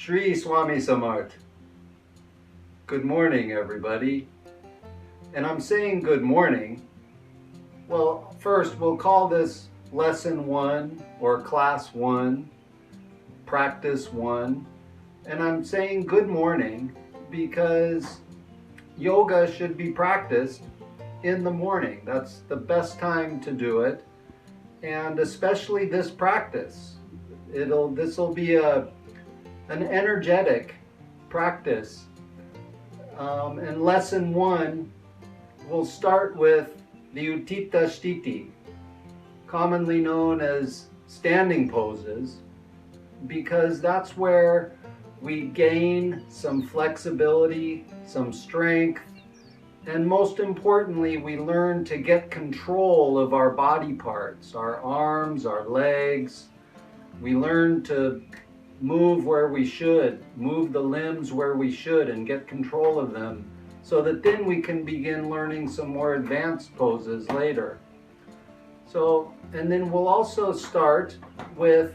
Shree Swami Samarth. Good morning, everybody. And I'm saying good morning. Well, first we'll call this lesson 1 or class 1, practice 1. And I'm saying good morning because yoga should be practiced in the morning. That's the best time to do it. And especially this practice. This will be an energetic practice. And lesson 1 will start with the Utthistha Sthiti, commonly known as standing poses, because that's where we gain some flexibility, some strength, and most importantly, we learn to get control of our body parts, our arms, our legs. We learn to move where we should, move the limbs where we should, and get control of them, so that then we can begin learning some more advanced poses later. So, and then we'll also start with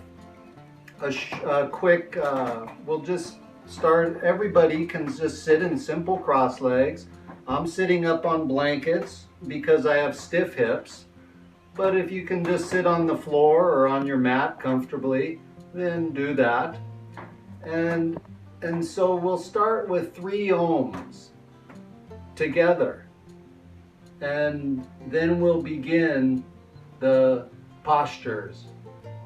a quick, we'll just start, everybody can just sit in simple cross legs. I'm sitting up on blankets because I have stiff hips, but if you can just sit on the floor or on your mat comfortably, then do that. And so we'll start with 3 ohms together, and then we'll begin the postures,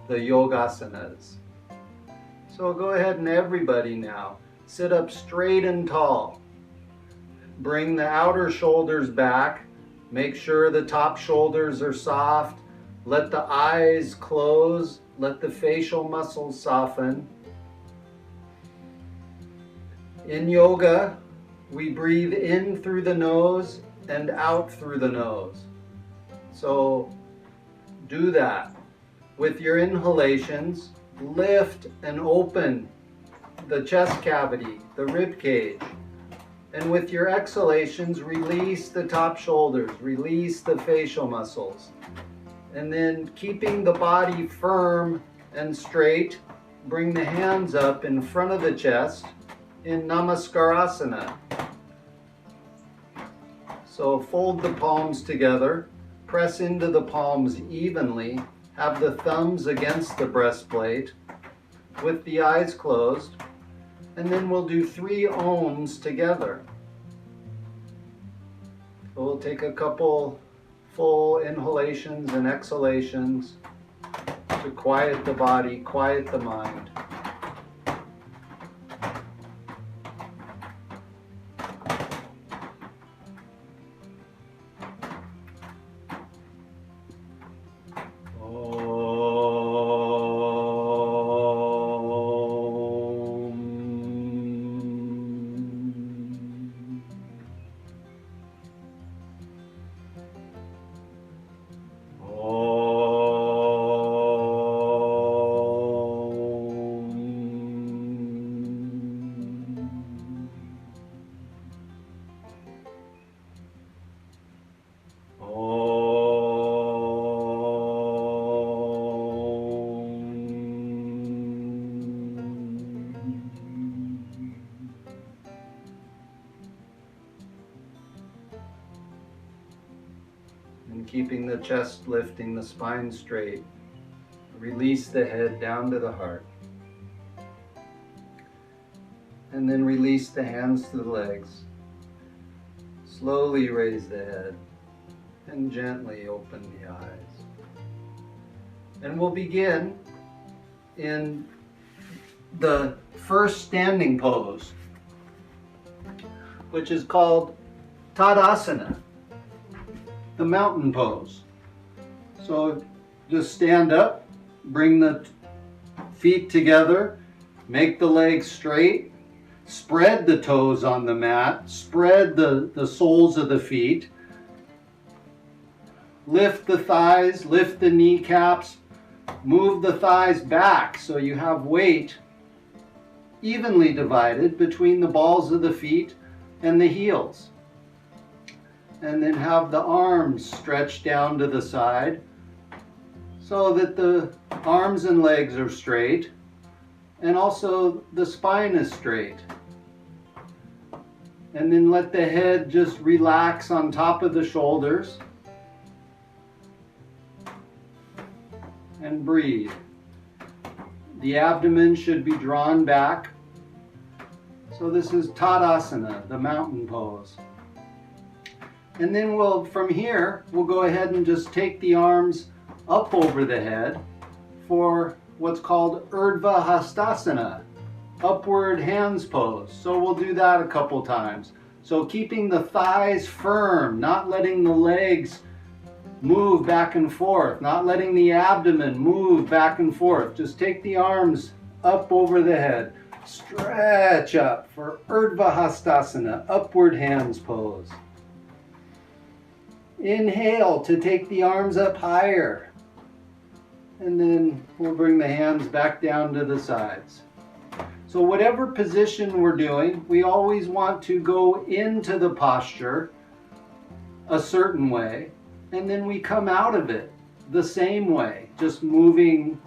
the yogasanas. So go ahead and everybody now sit up straight and tall. Bring the outer shoulders back. Make sure the top shoulders are soft. Let the eyes close. Let the facial muscles soften. In yoga, we breathe in through the nose and out through the nose. So do that. With your inhalations, lift and open the chest cavity, the rib cage. And with your exhalations, release the top shoulders, release the facial muscles. And then keeping the body firm and straight, bring the hands up in front of the chest in Namaskarasana. So fold the palms together, press into the palms evenly, have the thumbs against the breastplate with the eyes closed, and then we'll do 3 ohms together. So we'll take a couple full inhalations and exhalations to quiet the body, quiet the mind. Keeping the chest lifting, the spine straight. Release the head down to the heart. And then release the hands to the legs. Slowly raise the head and gently open the eyes. And we'll begin in the first standing pose, which is called Tadasana, the mountain pose. So just stand up, bring the feet together, make the legs straight, spread the toes on the mat, spread the soles of the feet, lift the thighs, lift the kneecaps, move the thighs back so you have weight evenly divided between the balls of the feet and the heels. And then have the arms stretched down to the side so that the arms and legs are straight. and also the spine is straight. And then let the head just relax on top of the shoulders. And breathe. The abdomen should be drawn back. So this is Tadasana, the mountain pose. And then from here, we'll go ahead and just take the arms up over the head for what's called Urdhva Hastasana, upward hands pose. So we'll do that a couple times. So keeping the thighs firm, not letting the legs move back and forth, not letting the abdomen move back and forth. Just take the arms up over the head. Stretch up for Urdhva Hastasana, upward hands pose. Inhale to take the arms up higher. And then we'll bring the hands back down to the sides. So whatever position we're doing, we always want to go into the posture a certain way, and then we come out of it the same way, just moving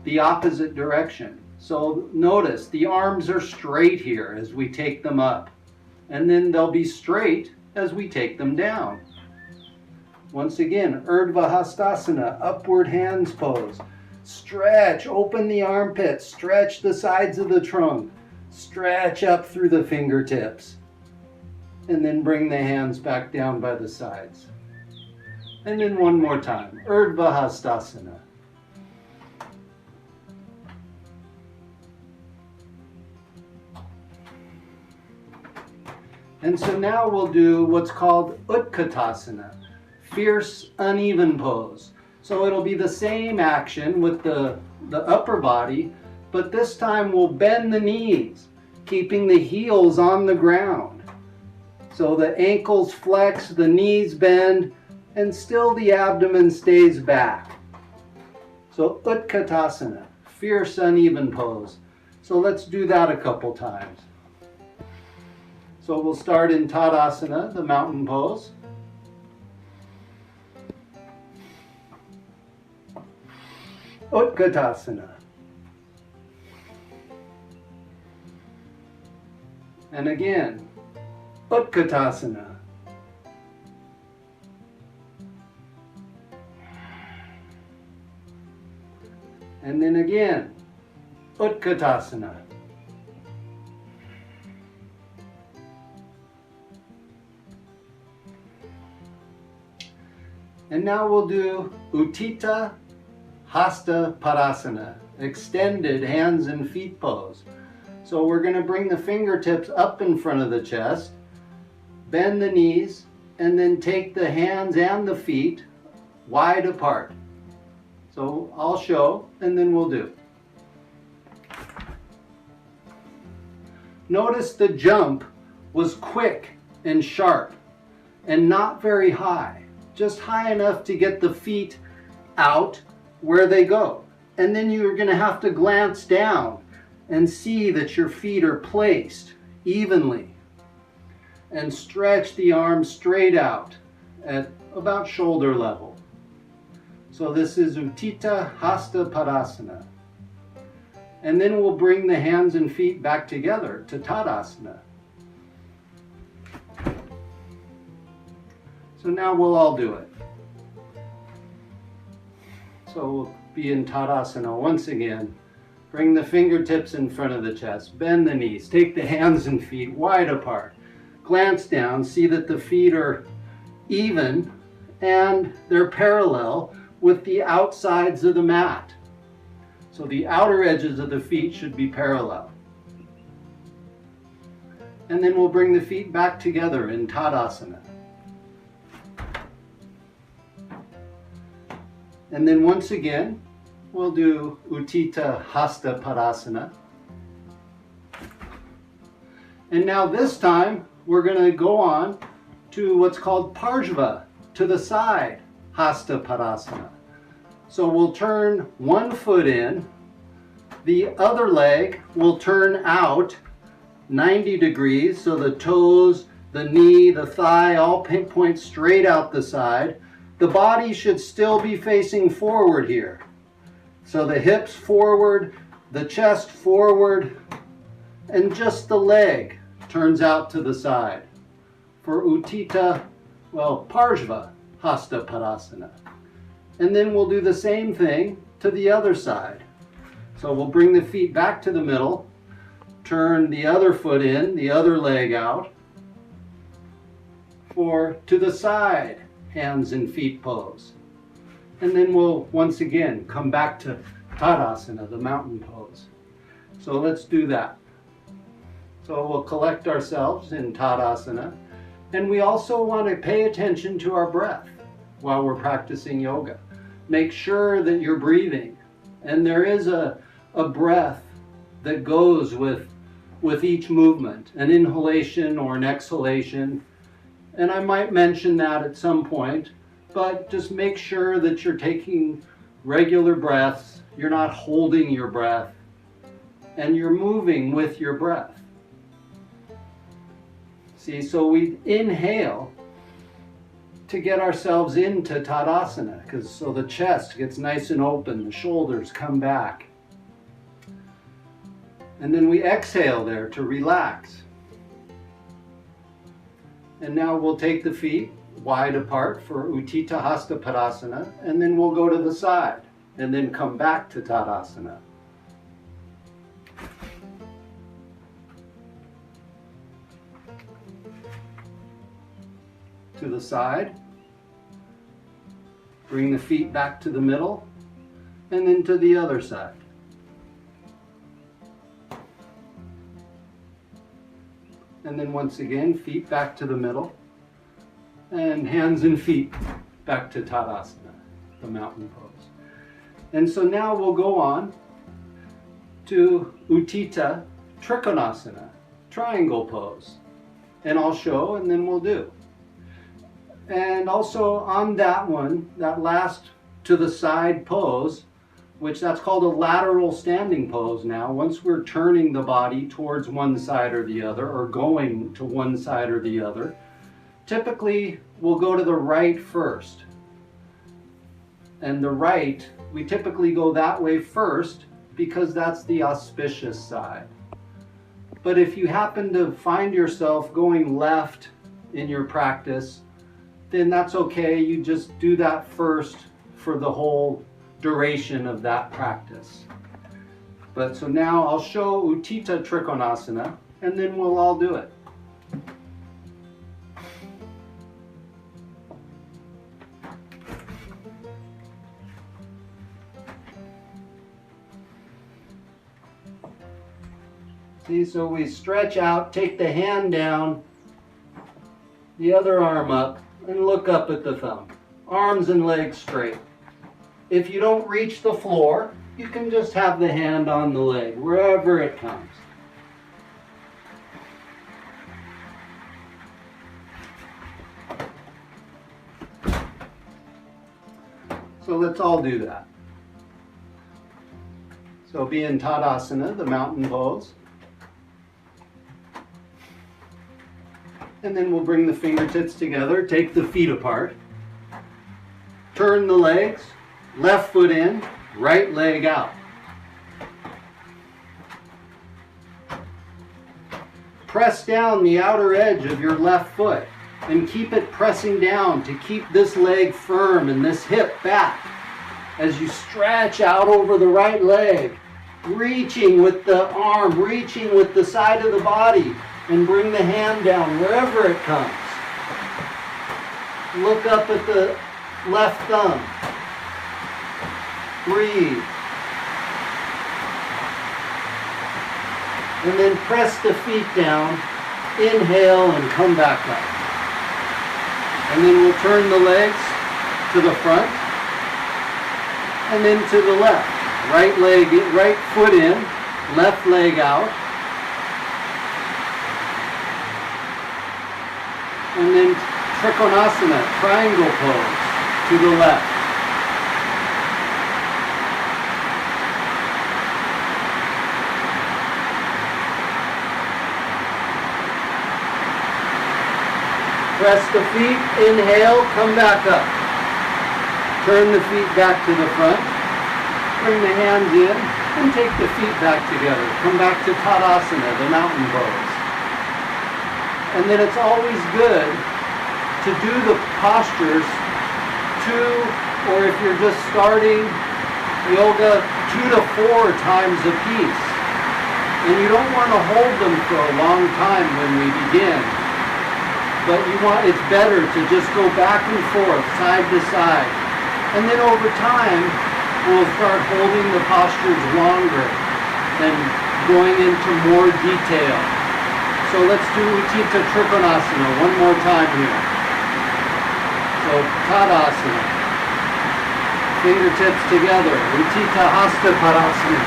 the opposite direction. So notice the arms are straight here as we take them up, and then they'll be straight as we take them down. Once again, Urdhva Hastasana, upward hands pose. Stretch, open the armpits, stretch the sides of the trunk, stretch up through the fingertips, and then bring the hands back down by the sides. And then one more time, Urdhva Hastasana. And so now we'll do what's called Utthita, fierce uneven pose. So it'll be the same action with the upper body, but this time we'll bend the knees, keeping the heels on the ground. So the ankles flex, the knees bend, and still the abdomen stays back. So Utthita, fierce uneven pose. So let's do that a couple times. So we'll start in Tadasana, the mountain pose. Utthita. And again, Utthita. And then again, Utthita. And now we'll do Utita Hasta Parasana, extended hands and feet pose. So we're going to bring the fingertips up in front of the chest, bend the knees, and then take the hands and the feet wide apart. So I'll show, and then we'll do. Notice the jump was quick and sharp and not very high, just high enough to get the feet out where they go. And then you're going to have to glance down and see that your feet are placed evenly. And stretch the arms straight out at about shoulder level. So this is Utita Hasta Parasana. And then we'll bring the hands and feet back together to Tadasana. So now we'll all do it. So we'll be in Tadasana once again. Bring the fingertips in front of the chest. Bend the knees. Take the hands and feet wide apart. Glance down. See that the feet are even and they're parallel with the outsides of the mat. So the outer edges of the feet should be parallel. And then we'll bring the feet back together in Tadasana. And then once again, we'll do Utita Hasta Parasana. And now this time, we're going to go on to what's called Parjva, to the side, Hasta Parasana. So we'll turn one foot in, the other leg will turn out 90 degrees, so the toes, the knee, the thigh all point straight out the side. The body should still be facing forward here. So the hips forward, the chest forward and just the leg turns out to the side. For Utita, well, Parjva, Hasta Parasana. And then we'll do the same thing to the other side. So we'll bring the feet back to the middle, turn the other foot in, the other leg out, for to the side, hands and feet pose. And then we'll once again come back to Tadasana, the mountain pose. So let's do that. So we'll collect ourselves in Tadasana. And we also want to pay attention to our breath while we're practicing yoga. Make sure that you're breathing. And there is a breath that goes with each movement, an inhalation or an exhalation. And I might mention that at some point, but just make sure that you're taking regular breaths, you're not holding your breath, and you're moving with your breath. See, so we inhale to get ourselves into Tadasana, because so the chest gets nice and open, the shoulders come back. And then we exhale there to relax. And now we'll take the feet wide apart for Utita Hasta Parasana, and then we'll go to the side, and then come back to Tadasana. To the side, bring the feet back to the middle, and then to the other side. And then once again, feet back to the middle, and hands and feet back to Tadasana, the mountain pose. And so now we'll go on to Utita Trikonasana, triangle pose. And I'll show and then we'll do. And also on that one, that last to the side pose, which that's called a lateral standing pose now. Once we're turning the body towards one side or the other, or going to one side or the other, typically we'll go to the right first. And the right, we typically go that way first because that's the auspicious side. But if you happen to find yourself going left in your practice, then that's okay. You just do that first for the whole duration of that practice. But so now I'll show Utita Trikonasana, and then we'll all do it. See, so we stretch out, take the hand down, the other arm up, and look up at the thumb. Arms and legs straight. If you don't reach the floor, you can just have the hand on the leg, wherever it comes. So let's all do that. So be in Tadasana, the mountain pose. And then we'll bring the fingertips together, take the feet apart, turn the legs, left foot in, right leg out. Press down the outer edge of your left foot and keep it pressing down to keep this leg firm and this hip back as you stretch out over the right leg, reaching with the arm, reaching with the side of the body, and bring the hand down wherever it comes. Look up at the left thumb. Breathe. And then press the feet down, inhale and come back up. And then we'll turn the legs to the front and then to the left. Right leg, right foot in, left leg out. And then Trikonasana, triangle pose, to the left. Press the feet, inhale, come back up. Turn the feet back to the front. Bring the hands in. And take the feet back together. Come back to Tadasana, the mountain pose. And then it's always good to do the postures 2, or if you're just starting yoga, 2 to 4 times a piece. And you don't want to hold them for a long time when we begin. But it's better to just go back and forth, side to side. And then over time, we'll start holding the postures longer and going into more detail. So let's do Utita Trikonasana one more time here. So Tadasana. Fingertips together. Utita Hasta Parasana.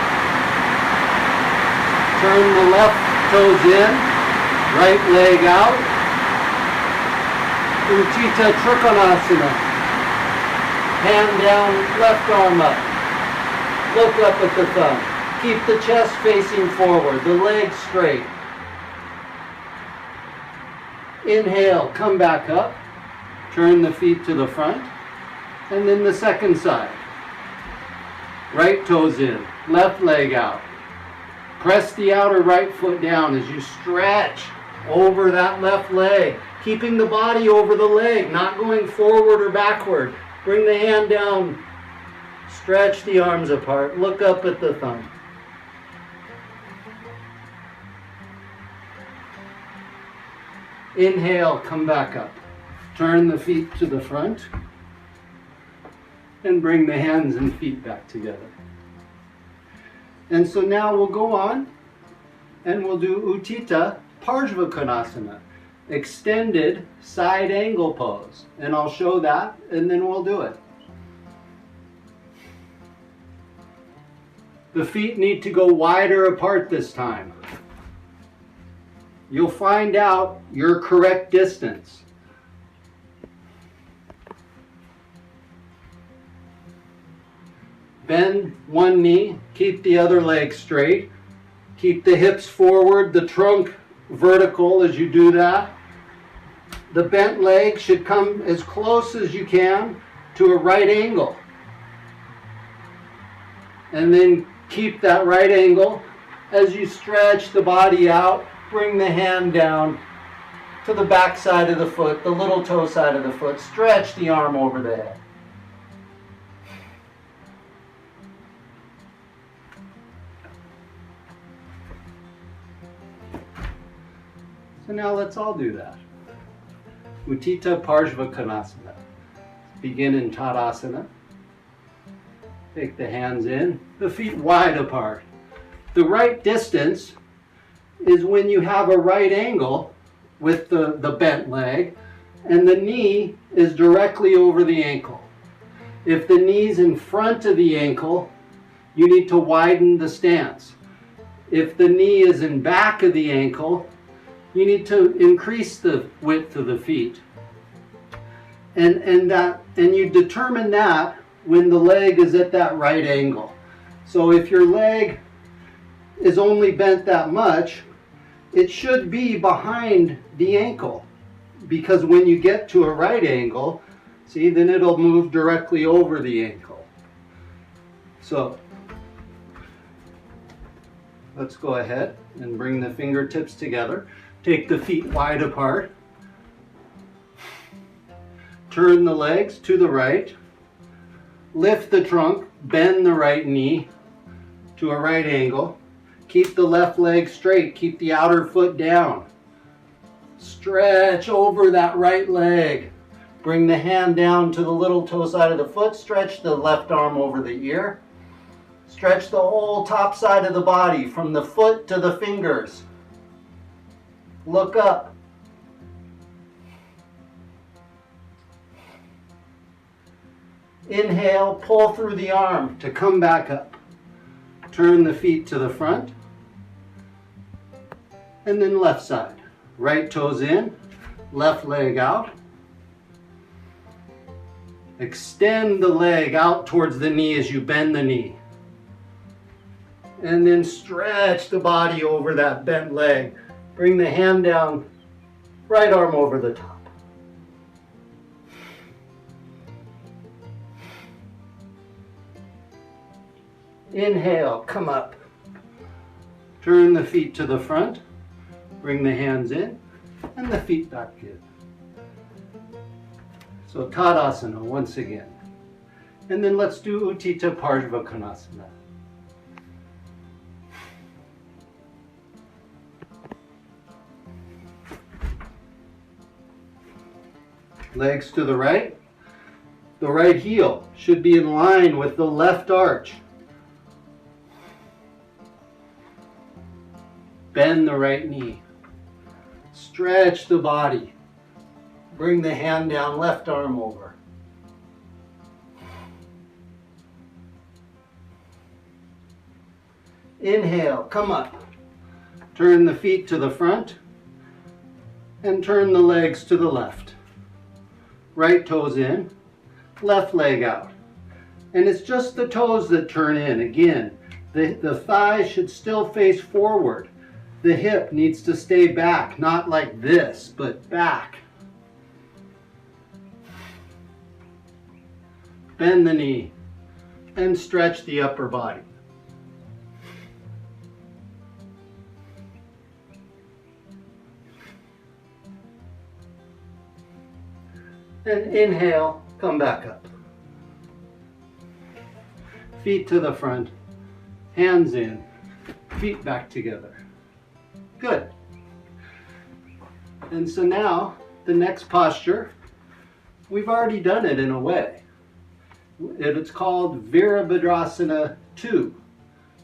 Turn the left toes in. Right leg out. Utita Trikonasana. Hand down, left arm up. Look up at the thumb. Keep the chest facing forward, the legs straight. Inhale, come back up. Turn the feet to the front. And then the second side. Right toes in, left leg out. Press the outer right foot down as you stretch over that left leg. Keeping the body over the leg, not going forward or backward. Bring the hand down. Stretch the arms apart. Look up at the thumb. Inhale, come back up. Turn the feet to the front. And bring the hands and feet back together. And so now we'll go on and we'll do Utita Parjva Kanasana. Extended side angle pose. And I'll show that and then we'll do it. The feet need to go wider apart this time. You'll find out your correct distance. Bend one knee, keep the other leg straight. Keep the hips forward, the trunk vertical as you do that. The bent leg should come as close as you can to a right angle. And then keep that right angle as you stretch the body out. Bring the hand down to the back side of the foot, the little toe side of the foot. Stretch the arm over the head. So now let's all do that. Utita Parjva Kanasana. Begin in Tadasana. Take the hands in, the feet wide apart. The right distance is when you have a right angle with the bent leg and the knee is directly over the ankle. If the knee's in front of the ankle, you need to widen the stance. If the knee is in back of the ankle, you need to increase the width of the feet. And you determine that when the leg is at that right angle. So if your leg is only bent that much, it should be behind the ankle. Because when you get to a right angle, see, then it'll move directly over the ankle. So let's go ahead and bring the fingertips together. Take the feet wide apart. Turn the legs to the right. Lift the trunk, bend the right knee to a right angle. Keep the left leg straight, keep the outer foot down. Stretch over that right leg. Bring the hand down to the little toe side of the foot. Stretch the left arm over the ear. Stretch the whole top side of the body from the foot to the fingers. Look up. Inhale, pull through the arm to come back up. Turn the feet to the front. And then left side. Right toes in, left leg out. Extend the leg out towards the knee as you bend the knee. And then stretch the body over that bent leg. Bring the hand down, right arm over the top. Inhale, come up. Turn the feet to the front. Bring the hands in and the feet back in. So Tadasana once again. And then let's do Utita Parjva Kanasana. Legs to the right. The right heel should be in line with the left arch. Bend the right knee. Stretch the body. Bring the hand down, left arm over. Inhale, come up. Turn the feet to the front and turn the legs to the left. Right toes in, left leg out. And it's just the toes that turn in. Again, the thigh should still face forward. The hip needs to stay back, not like this, but back. Bend the knee and stretch the upper body. And inhale, come back up. Feet to the front, hands in, feet back together. Good. And so now, the next posture, we've already done it in a way. It's called Virabhadrasana Ii.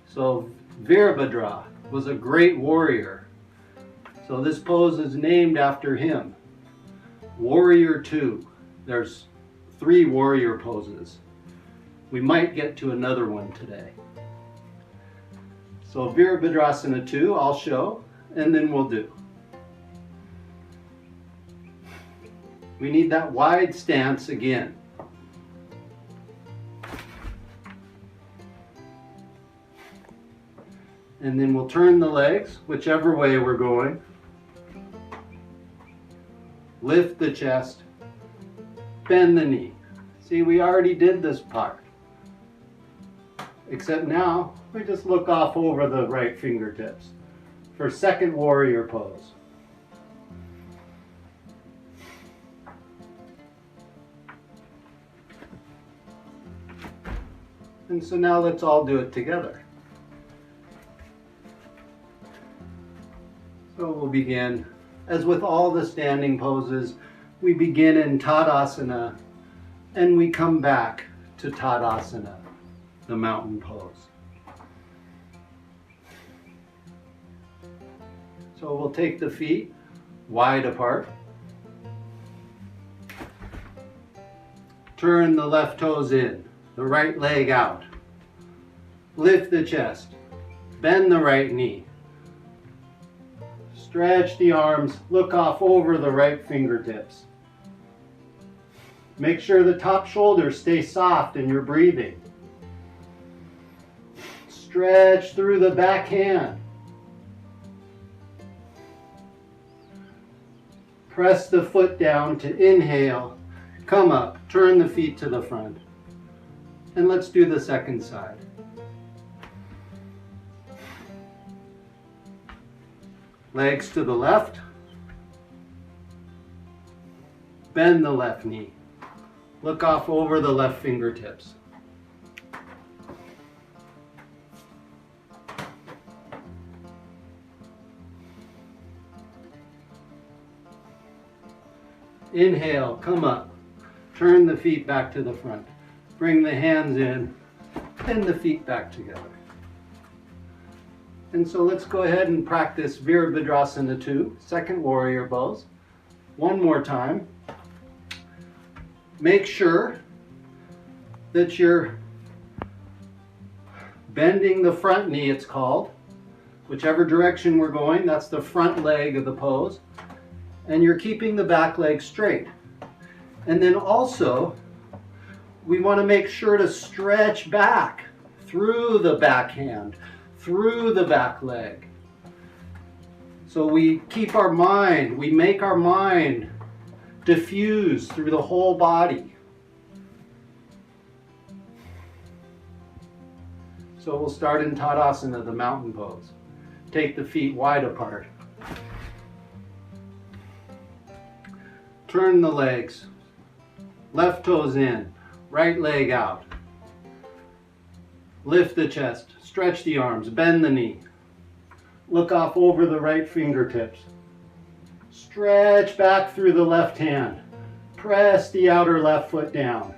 So Virabhadra was a great warrior. So this pose is named after him. Warrior II. There's 3 warrior poses. We might get to another one today. So Virabhadrasana II, I'll show, and then we'll do. We need that wide stance again. And then we'll turn the legs, whichever way we're going. Lift the chest, bend the knee. See, we already did this part. Except now, we just look off over the right fingertips for second warrior pose. And so now let's all do it together. So we'll begin, as with all the standing poses, we begin in Tadasana and we come back to Tadasana, the mountain pose. So we'll take the feet wide apart. Turn the left toes in, the right leg out. Lift the chest, bend the right knee. Stretch the arms, look off over the right fingertips. Make sure the top shoulders stay soft in your breathing. Stretch through the back hand. Press the foot down to inhale. Come up, turn the feet to the front. And let's do the second side. Legs to the left. Bend the left knee. Look off over the left fingertips. Inhale, come up. Turn the feet back to the front. Bring the hands in and the feet back together. And so let's go ahead and practice Virabhadrasana II, second warrior pose. One more time. Make sure that you're bending the front knee, it's called. Whichever direction we're going, that's the front leg of the pose. And you're keeping the back leg straight. And then also, we want to make sure to stretch back through the back hand, through the back leg. So we keep our mind, we make our mind diffuse through the whole body. So we'll start in Tadasana, the mountain pose. Take the feet wide apart. Turn the legs. Left toes in, right leg out. Lift the chest, stretch the arms, bend the knee. Look off over the right fingertips. Stretch back through the left hand. Press the outer left foot down.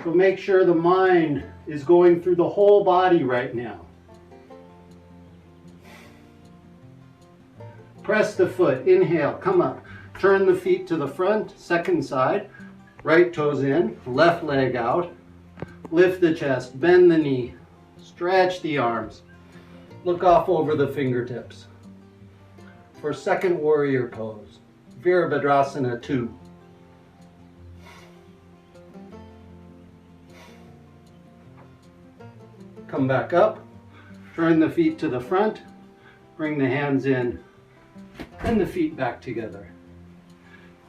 So make sure the mind is going through the whole body right now. Press the foot, inhale, come up. Turn the feet to the front, second side. Right toes in, left leg out. Lift the chest, bend the knee, stretch the arms. Look off over the fingertips. For second warrior pose, Virabhadrasana Ii. Come back up, turn the feet to the front, bring the hands in, and the feet back together.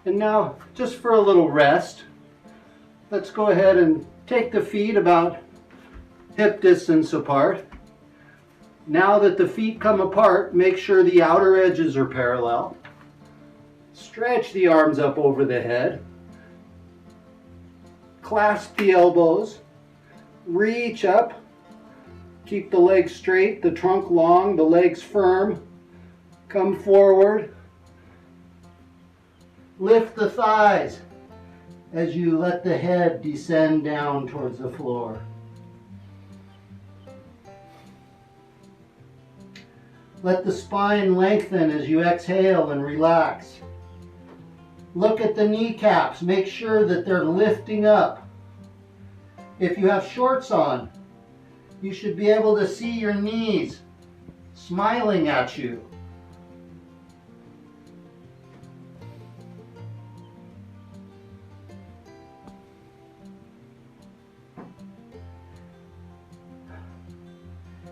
And now, just for a little rest, let's go ahead and take the feet about hip distance apart. Now that the feet come apart, make sure the outer edges are parallel. Stretch the arms up over the head. Clasp the elbows. Reach up. Keep the legs straight, the trunk long, the legs firm. Come forward. Lift the thighs as you let the head descend down towards the floor. Let the spine lengthen as you exhale and relax. Look at the kneecaps. Make sure that they're lifting up. If you have shorts on, you should be able to see your knees smiling at you.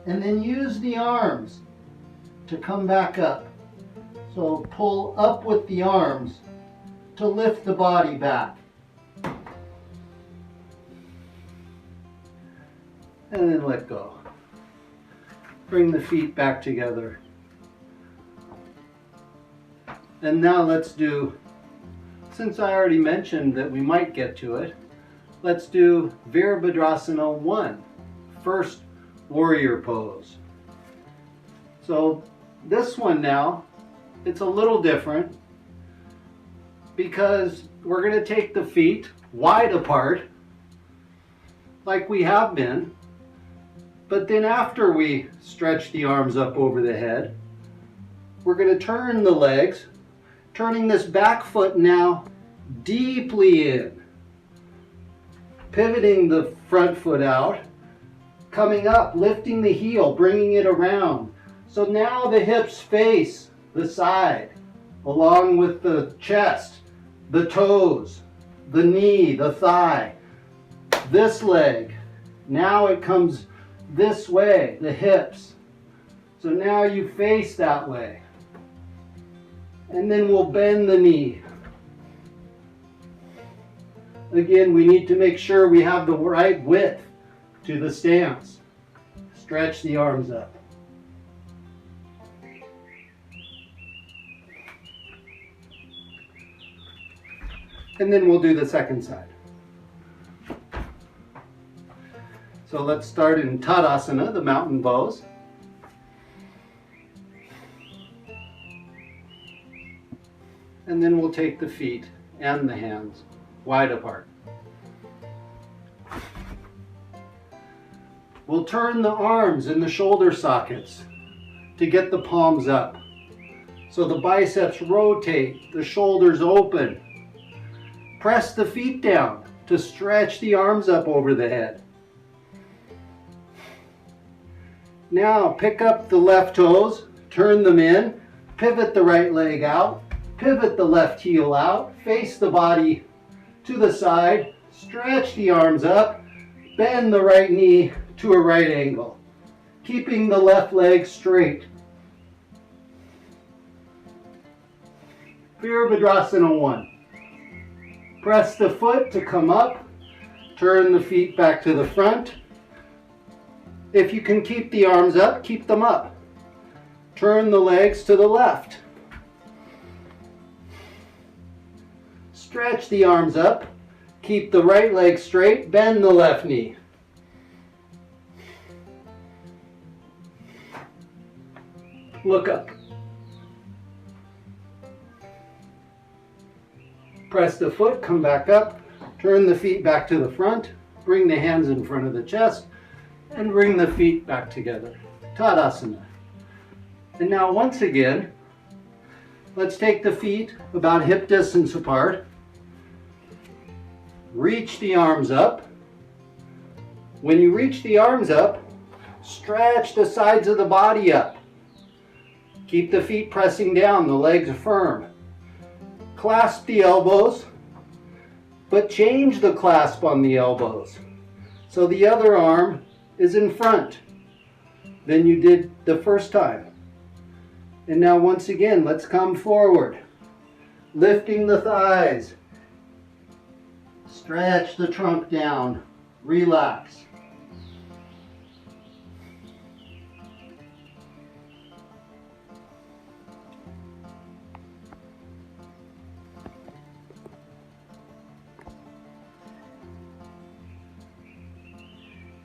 And then use the arms to come back up. So pull up with the arms to lift the body back. And then let go. Bring the feet back together. And now let's do, since I already mentioned that we might get to it, let's do Virabhadrasana I, first warrior pose. So this one now, it's a little different because we're going to take the feet wide apart like we have been, but then after we stretch the arms up over the head, we're going to turn the legs, turning this back foot now deeply in, pivoting the front foot out, coming up, lifting the heel, bringing it around. So now the hips face the side, along with the chest, the toes, the knee, the thigh. This leg, now it comes this way, the hips. So now you face that way. And then we'll bend the knee. Again, we need to make sure we have the right width to the stance. Stretch the arms up. And then we'll do the second side. So let's start in Tadasana, the mountain pose. And then we'll take the feet and the hands wide apart. We'll turn the arms in the shoulder sockets to get the palms up. So the biceps rotate, the shoulders open. Press the feet down to stretch the arms up over the head. Now pick up the left toes, turn them in, pivot the right leg out, pivot the left heel out, face the body to the side, stretch the arms up, bend the right knee to a right angle, keeping the left leg straight. Virabhadrasana I. Press the foot to come up, turn the feet back to the front, If you can keep the arms up, keep them up. Turn the legs to the left. Stretch the arms up. Keep the right leg straight. Bend the left knee. Look up. Press the foot, come back up. Turn the feet back to the front. Bring the hands in front of the chest. And bring the feet back together. Tadasana. And now once again, let's take the feet about hip distance apart. Reach the arms up. When you reach the arms up, stretch the sides of the body up. Keep the feet pressing down, the legs firm. Clasp the elbows, but change the clasp on the elbows. So the other arm is in front than you did the first time. And now once again, let's come forward. Lifting the thighs. Stretch the trunk down. Relax.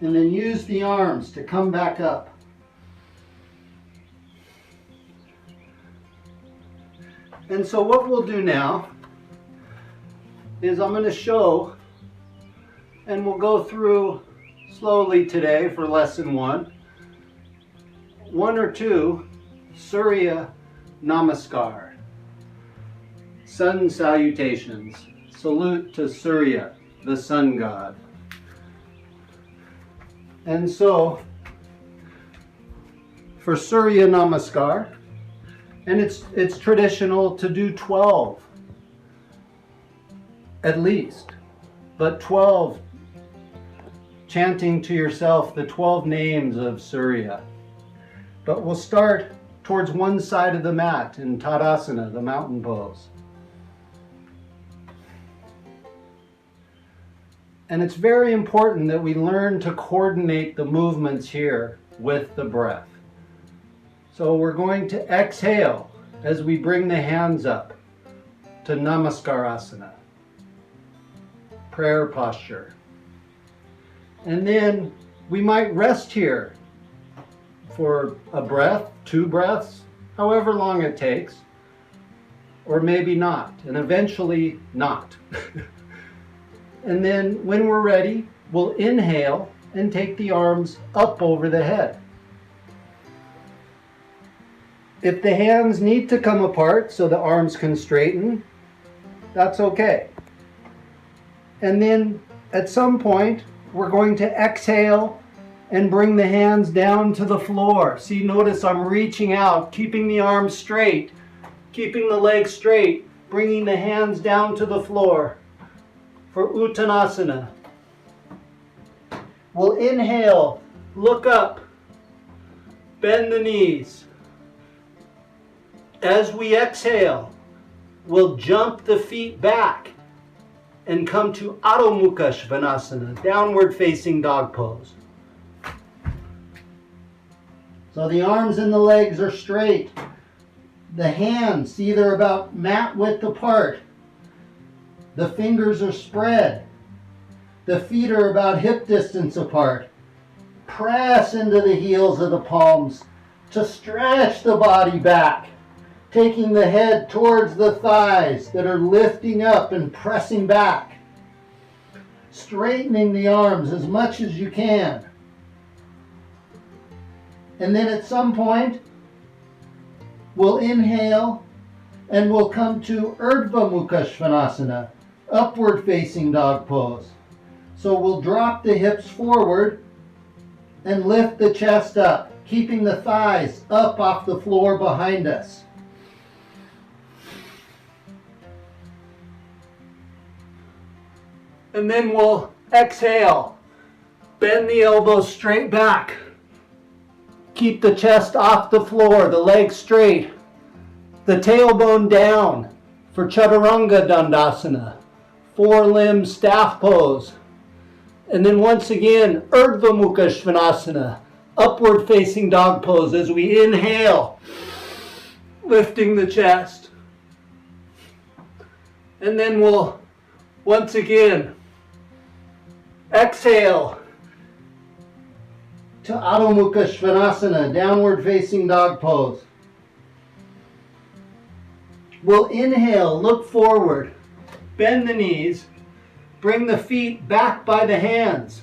And then use the arms to come back up. And so what we'll do now is I'm going to show, and we'll go through slowly today for lesson 1, 1 or 2 Surya Namaskar, sun salutations, salute to Surya, the sun god. And so, for Surya Namaskar, and it's traditional to do 12, at least, but 12, chanting to yourself the 12 names of Surya. But we'll start towards one side of the mat in Tadasana, the mountain pose. And it's very important that we learn to coordinate the movements here with the breath. So we're going to exhale as we bring the hands up to Namaskarasana, prayer posture. And then we might rest here for a breath, 2 breaths, however long it takes, or maybe not, and eventually not. And then when we're ready, we'll inhale and take the arms up over the head. If the hands need to come apart so the arms can straighten, that's okay. And then at some point, we're going to exhale and bring the hands down to the floor. See, notice I'm reaching out, keeping the arms straight, keeping the legs straight, bringing the hands down to the floor. For Uttanasana, we'll inhale, look up, bend the knees. As we exhale, we'll jump the feet back and come to Adho Mukashvanasana, downward facing dog pose. So the arms and the legs are straight. The hands, see, they're about mat width apart. The fingers are spread. The feet are about hip distance apart. Press into the heels of the palms to stretch the body back, taking the head towards the thighs that are lifting up and pressing back. Straightening the arms as much as you can. And then at some point, we'll inhale and we'll come to Urdhva Mukashvanasana, upward facing dog pose. So we'll drop the hips forward and lift the chest up, keeping the thighs up off the floor behind us. And then we'll exhale, bend the elbows straight back, keep the chest off the floor, the legs straight, the tailbone down for Chaturanga Dandasana, 4-limb staff pose. And then once again, Urdhva Mukashvanasana, upward facing dog pose as we inhale, lifting the chest. And then we'll once again exhale to Adho Mukashvanasana, downward facing dog pose. We'll inhale, look forward, bend the knees, bring the feet back by the hands.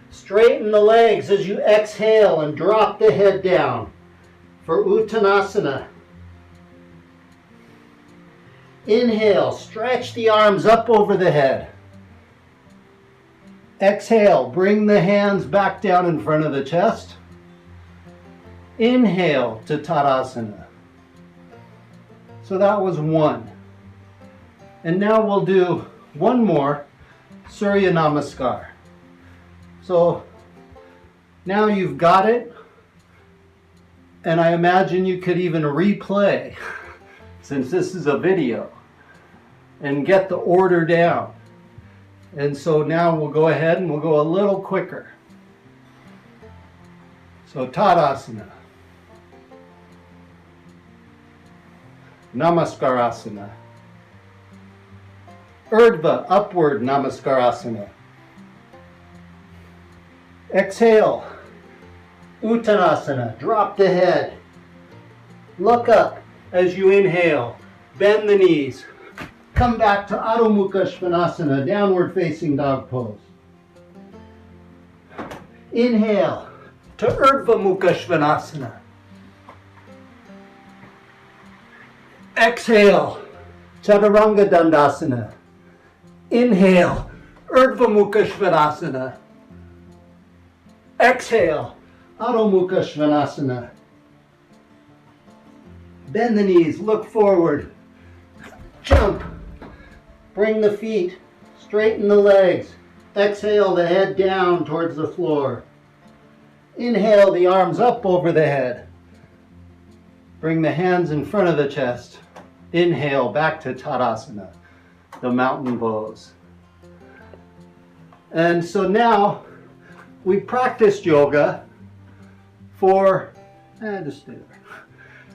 Straighten the legs as you exhale and drop the head down for Uttanasana. Inhale, stretch the arms up over the head. Exhale, bring the hands back down in front of the chest. Inhale to Tadasana. So that was one. And now we'll do one more, Surya Namaskar. So now you've got it, and I imagine you could even replay, since this is a video, and get the order down. And so now we'll go ahead and we'll go a little quicker. So Tadasana, Namaskarasana, Urdhva, upward Namaskarasana. Exhale, Uttanasana, drop the head. Look up as you inhale, bend the knees. Come back to Adho Mukashvanasana, downward facing dog pose. Inhale to Urdhva Mukashvanasana. Exhale, Chaturanga Dandasana. Inhale, Urdhva Mukashvanasana. Exhale, Adho Mukashvanasana. Bend the knees, look forward. Jump. Bring the feet, straighten the legs. Exhale the head down towards the floor. Inhale the arms up over the head. Bring the hands in front of the chest. Inhale back to Tadasana, the mountain pose. And so now we practiced yoga for, just stay there.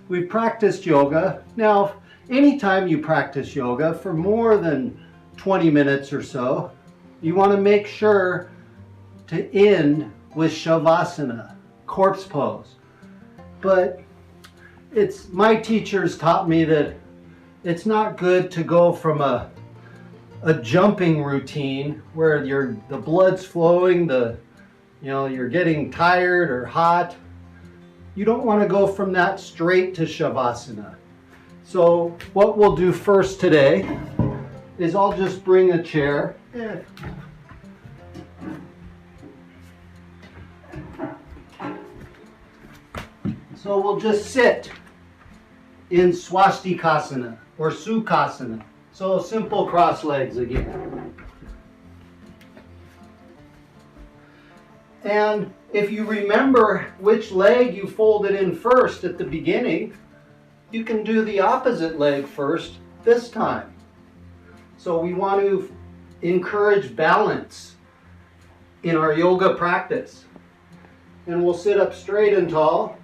We practiced yoga. Now, anytime you practice yoga for more than 20 minutes or so, you want to make sure to end with Shavasana, corpse pose. But my teachers taught me that it's not good to go from a jumping routine where the blood's flowing, you're getting tired or hot. You don't want to go from that straight to Shavasana. So what we'll do first today is I'll just bring a chair. So we'll just sit in Swastikasana or Sukhasana. So simple cross legs again. And if you remember which leg you folded in first at the beginning, you can do the opposite leg first this time. So we want to encourage balance in our yoga practice. And we'll sit up straight and tall.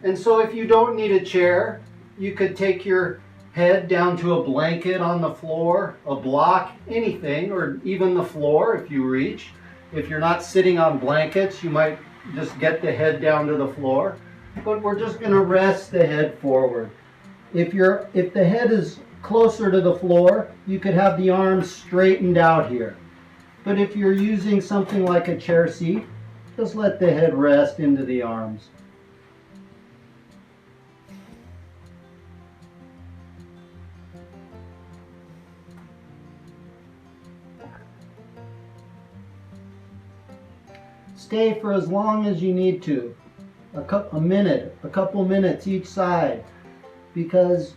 And so if you don't need a chair, you could take your head down to a blanket on the floor, a block, anything, or even the floor if you reach. If you're not sitting on blankets, you might just get the head down to the floor. But we're just going to rest the head forward. If the head is closer to the floor, you could have the arms straightened out here. But if you're using something like a chair seat, just let the head rest into the arms. Stay for as long as you need to. A minute, a couple minutes each side. Because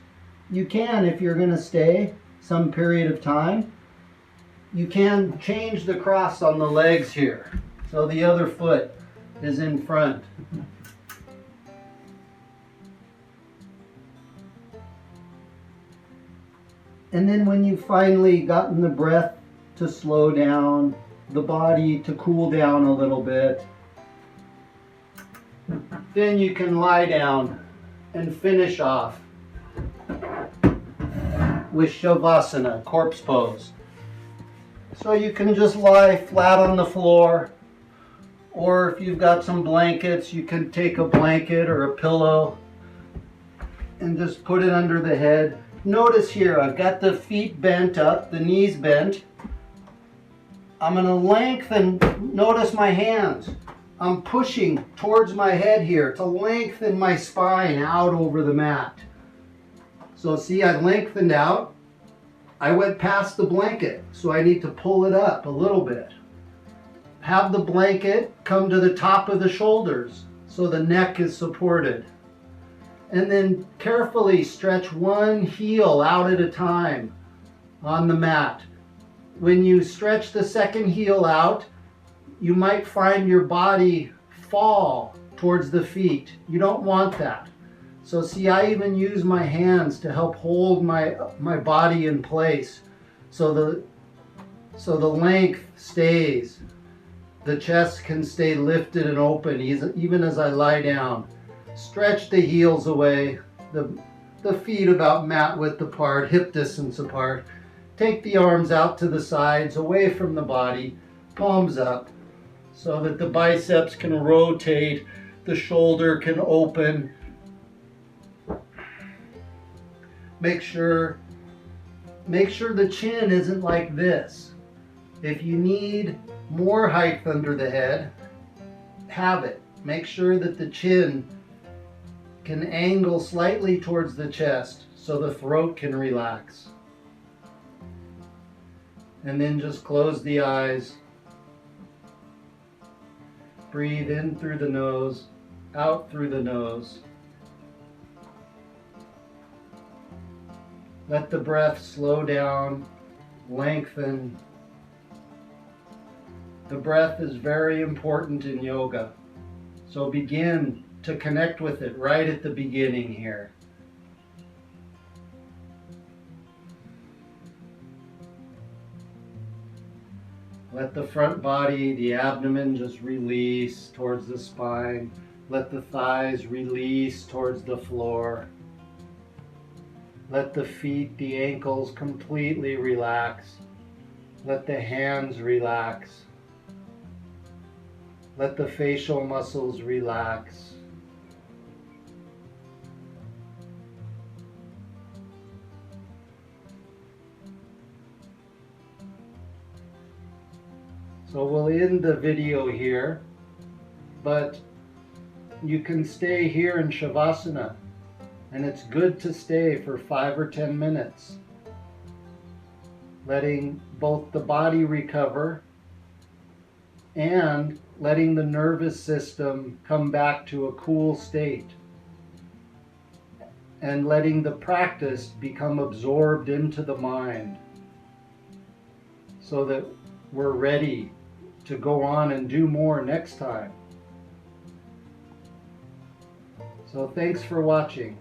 you can, if you're going to stay some period of time, you can change the cross on the legs here. So the other foot is in front. And then when you've finally gotten the breath to slow down the body to cool down a little bit. Then you can lie down and finish off with Shavasana Corpse Pose. So you can just lie flat on the floor, or if you've got some blankets, you can take a blanket or a pillow and just put it under the head. Notice here, I've got the feet bent up, the knees bent. I'm going to lengthen, notice my hands. I'm pushing towards my head here to lengthen my spine out over the mat. So see, I lengthened out. I went past the blanket, so I need to pull it up a little bit. Have the blanket come to the top of the shoulders so the neck is supported. And then carefully stretch one heel out at a time on the mat. When you stretch the second heel out, you might find your body fall towards the feet. You don't want that. So see, I even use my hands to help hold my body in place so the length stays. The chest can stay lifted and open even as I lie down. Stretch the heels away, the feet about mat width apart, hip distance apart. Take the arms out to the sides, away from the body, palms up, so that the biceps can rotate, the shoulder can open. Make sure the chin isn't like this. If you need more height under the head, have it. Make sure that the chin can angle slightly towards the chest so the throat can relax. And then just close the eyes. Breathe in through the nose, out through the nose. Let the breath slow down, lengthen. The breath is very important in yoga. So begin to connect with it right at the beginning here. Let the front body, the abdomen just release towards the spine. Let the thighs release towards the floor. Let the feet, the ankles completely relax. Let the hands relax. Let the facial muscles relax. So we'll end the video here, but you can stay here in Shavasana, and it's good to stay for 5 or 10 minutes, letting both the body recover and letting the nervous system come back to a cool state, and letting the practice become absorbed into the mind so that we're ready to go on and do more next time. So thanks for watching.